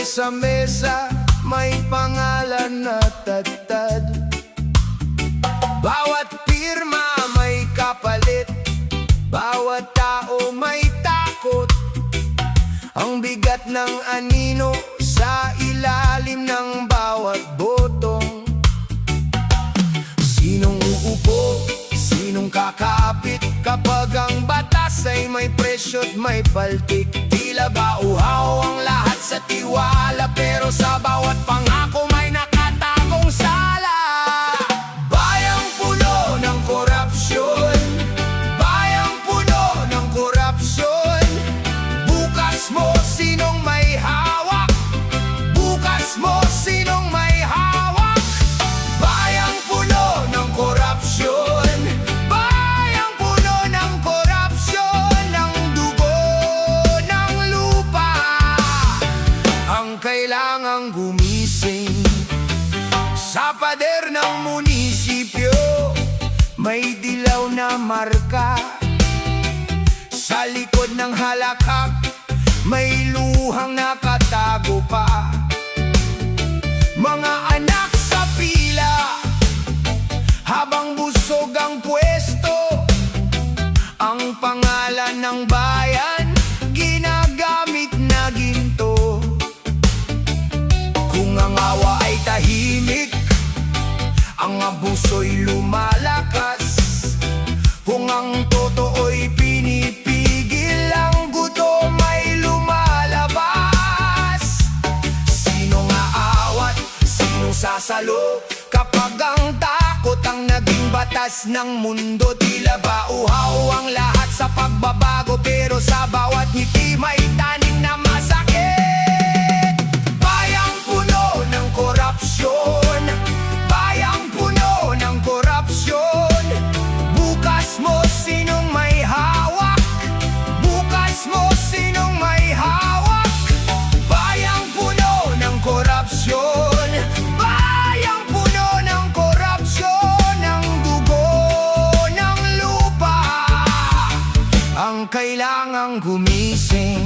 sa mesa may pangalan na tatad. Bawat pirma may kapalit, bawat tao may takot. Ang bigat ng anino sa ilalim ng bawat botong. Sinong uupo, sinong kakapit kapag ang batas ay may presyo't may paltik? Tila ba uhaw ang lahat sa tiwala, pero sa bawat pangako may nakatagong sala. Bayang puno ng korupsyon, bayang puno ng korupsyon. Bukas mo sinong may hawak, bukas mo sinong may hawak. Bayang puno ng korupsyon, bayang puno ng korupsyon. Ang dugo ng lupa ang kailangang gumising. Sa pader ng munisipyo may dilaw na marka, sa likod ng halakhak may luhang nakatago pa. Mga anak sa pila habang busog ang pwesto. Ang pangalan ng bayan ginagamit na ginto. Kung ang awa ay tahimik, ang abuso'y lumalakas. Kung ang totoo'y pinipigil, ang gutom ay lumalabas. Sinong aawat, sinong sasalo kapag ang takot ang naging batas ng mundo? Tila ba uhaw ang lahat sa pagbabago, pero sa bawat ngiti may taning na masakit. Bayang puno ng korupsyon, bayang puno ng korupsyon. Bukas mo sinong may hawak, bukas mo sinong may hawak. Bayang puno ng korupsyon, bayang puno ng korupsyon. Ang dugo ng lupa ang kailangang gumising.